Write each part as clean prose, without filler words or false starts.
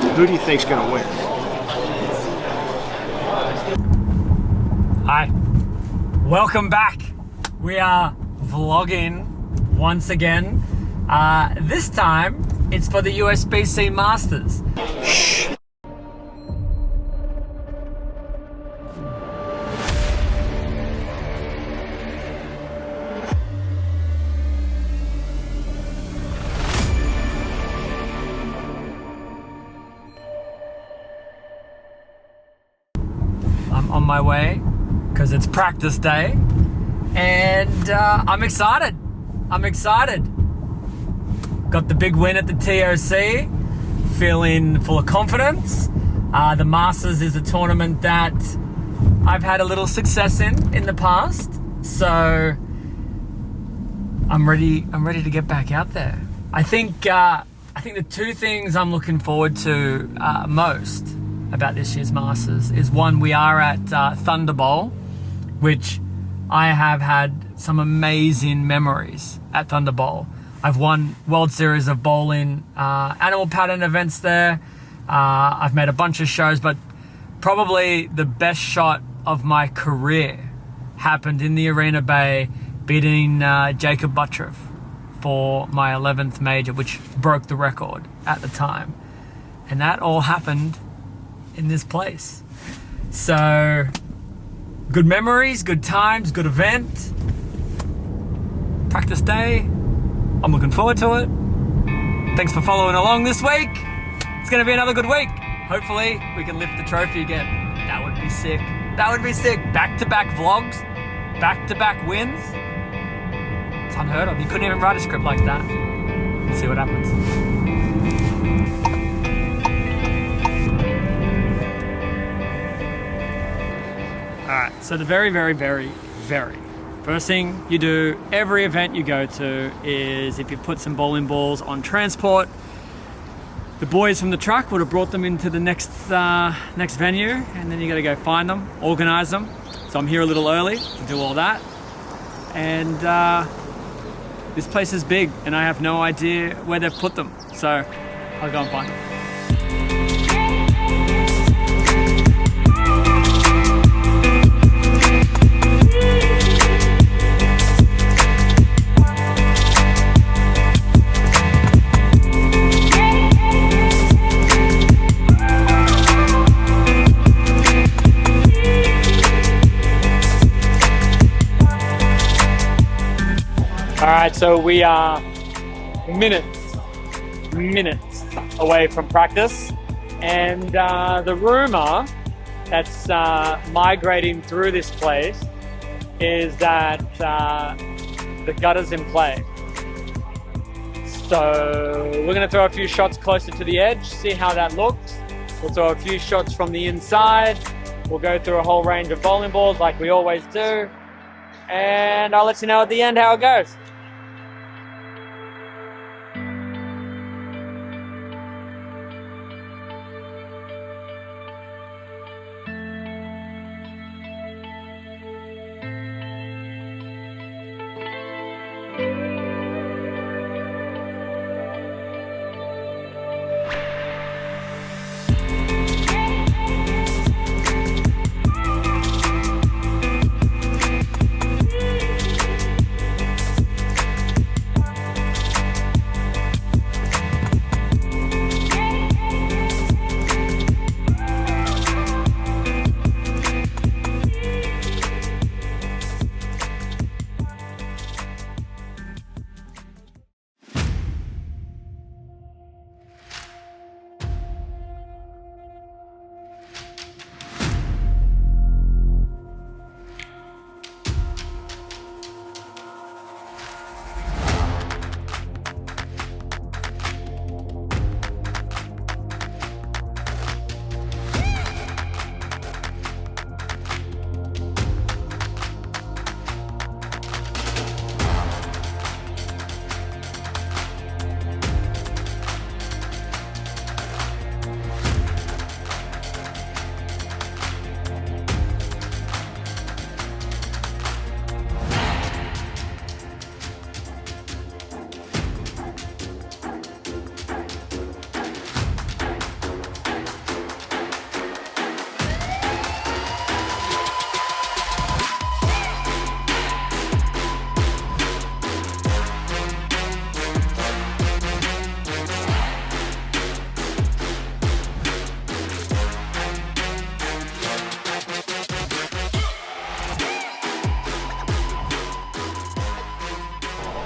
Who do you think's going to win? Hi, welcome back. We are vlogging once again. This time it's for the USBC Masters. Shh. I'm on my way because it's practice day, and I'm excited. Got the big win at the TOC, feeling full of confidence. The Masters is a tournament that I've had a little success in the past, so I'm ready to get back out there. I think the two things I'm looking forward to most about this year's Masters is, one, we are at Thunderbowl, which I have had some amazing memories at Thunderbowl. I've won World Series of Bowling animal pattern events there. I've made a bunch of shows, but probably the best shot of my career happened in the Arena Bay, beating Jacob Buttriff for my 11th major, which broke the record at the time. And that all happened in this place. So good memories, good times, good event. Practice day, I'm looking forward to it. Thanks for following along this week. It's gonna be another good week. Hopefully we can lift the trophy again. That would be sick. Back-to-back vlogs, back-to-back wins. It's unheard of. You couldn't even write a script like that. Let's see what happens. Alright, so the very first thing you do every event you go to is, if you put some bowling balls on transport, the boys from the truck would have brought them into the next venue, and then you got to go find them, organize them. So I'm here a little early to do all that. And this place is big and I have no idea where they've put them. So I'll go and find them. Alright, so we are minutes away from practice, and the rumor that's migrating through this place is that the gutter's in play. So we're going to throw a few shots closer to the edge, see how that looks. We'll throw a few shots from the inside. We'll go through a whole range of bowling balls like we always do, and I'll let you know at the end how it goes.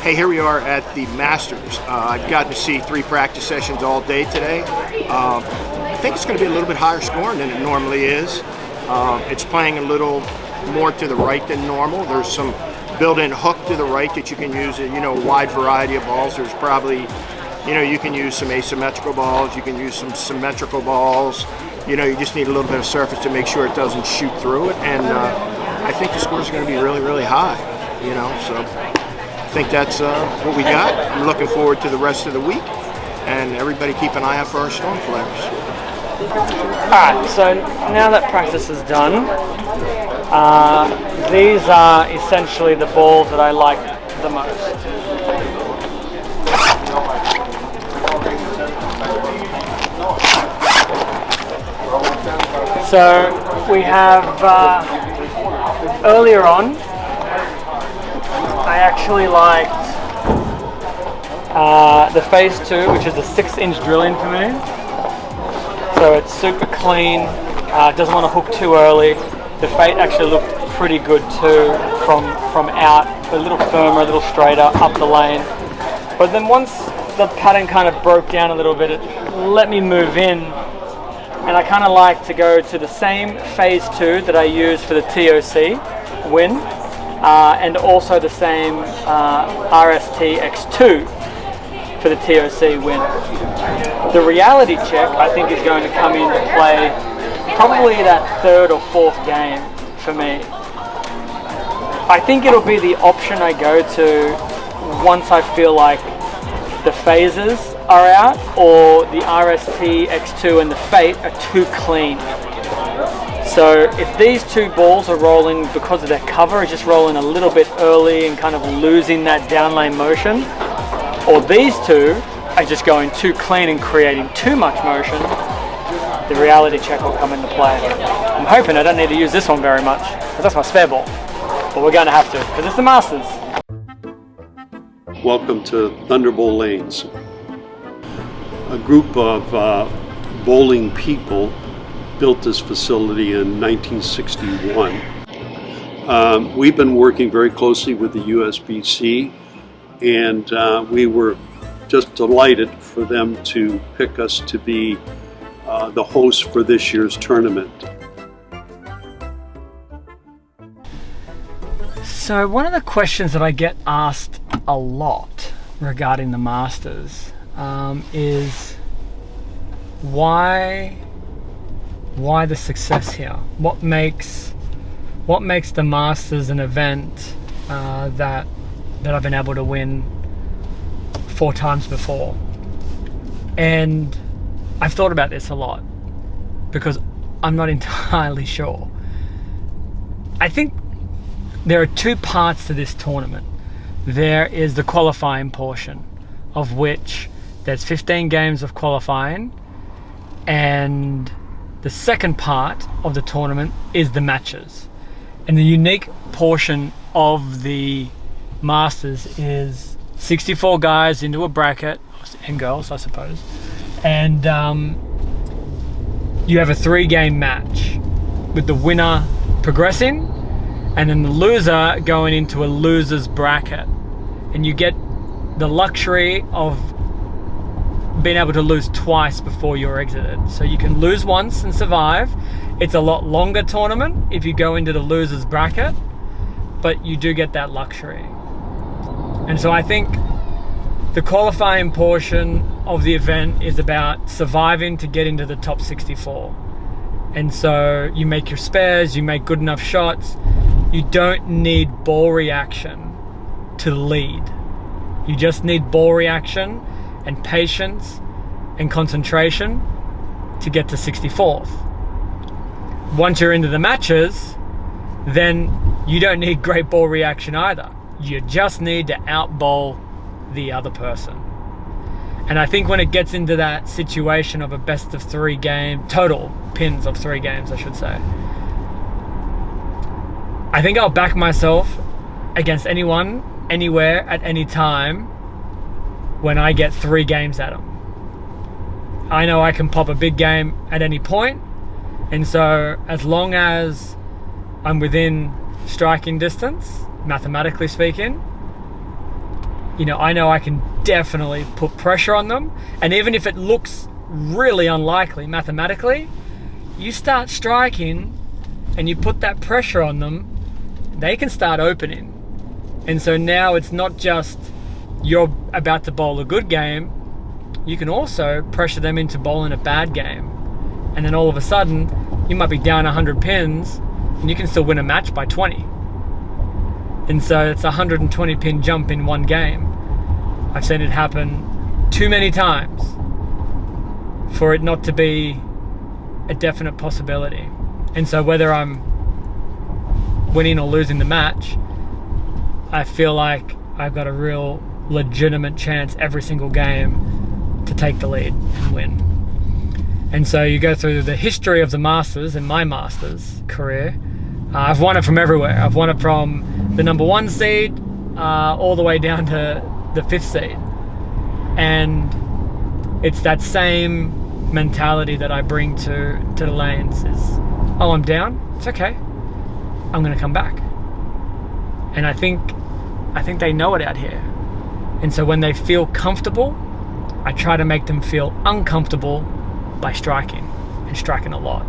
Hey, here we are at the Masters. I've gotten to see 3 practice sessions all day today. I think it's going to be a little bit higher scoring than it normally is. It's playing a little more to the right than normal. There's some built-in hook to the right that you can use, a wide variety of balls. There's probably, you can use some asymmetrical balls, you can use some symmetrical balls. You just need a little bit of surface to make sure it doesn't shoot through it. And I think the scores are going to be really, really high, so I think that's what we got. I'm looking forward to the rest of the week, and everybody keep an eye out for our storm players. Alright, so now that practice is done, these are essentially the balls that I like the most. So we have, earlier on, I actually liked the phase 2, which is a 6-inch drill-in for me. So it's super clean, doesn't want to hook too early. The fate actually looked pretty good too from out, a little firmer, a little straighter up the lane. But then once the pattern kind of broke down a little bit, it let me move in, and I kind of like to go to the same phase 2 that I use for the TOC win, and also the same RST X2 for the TOC win. The reality check, I think, is going to come into play probably that 3rd or 4th game for me. I think it'll be the option I go to once I feel like the phases are out, or the RST X2 and the Fate are too clean. So if these 2 balls are rolling because of their cover, just rolling a little bit early and kind of losing that down lane motion, or these 2 are just going too clean and creating too much motion, the reality check will come into play. I'm hoping I don't need to use this one very much, because that's my spare ball. But we're going to have to, because it's the Masters. Welcome to Thunderbowl Lanes. A group of bowling people built this facility in 1961. We've been working very closely with the USBC, and we were just delighted for them to pick us to be the host for this year's tournament. So one of the questions that I get asked a lot regarding the Masters is why the success here? What makes the Masters an event that I've been able to win 4 times before? And I've thought about this a lot because I'm not entirely sure. I think there are 2 parts to this tournament. There is the qualifying portion, of which there's 15 games of qualifying, and the second part of the tournament is the matches. And the unique portion of the Masters is 64 guys into a bracket, and girls I suppose, and you have a 3-game match with the winner progressing and then the loser going into a loser's bracket, and you get the luxury of being able to lose twice before you're exited. So you can lose once and survive. It's a lot longer tournament if you go into the loser's bracket, but you do get that luxury. And so I think the qualifying portion of the event is about surviving to get into the top 64. And so you make your spares, you make good enough shots. You don't need ball reaction to lead. You just need ball reaction and patience and concentration to get to 64th. Once you're into the matches, then you don't need great ball reaction either. You just need to out-bowl the other person. And I think when it gets into that situation of a best of 3 game, total pins of 3 games, I should say, I think I'll back myself against anyone, anywhere, at any time when I get 3 games at them. I know I can pop a big game at any point, and so as long as I'm within striking distance, mathematically speaking, I know I can definitely put pressure on them. And even if it looks really unlikely mathematically, you start striking and you put that pressure on them, they can start opening. And so now it's not just you're about to bowl a good game, you can also pressure them into bowling a bad game. And then all of a sudden, you might be down 100 pins and you can still win a match by 20. And so it's a 120 pin jump in one game. I've seen it happen too many times for it not to be a definite possibility. And so whether I'm winning or losing the match, I feel like I've got a real legitimate chance every single game to take the lead and win. And so you go through the history of the Masters and my Masters career. I've won it from everywhere. I've won it from the number 1 seed all the way down to the 5th seed. And it's that same mentality that I bring to the lanes is, oh, I'm down, it's okay, I'm gonna come back. And I think they know it out here. And so when they feel comfortable, I try to make them feel uncomfortable by striking, and striking a lot.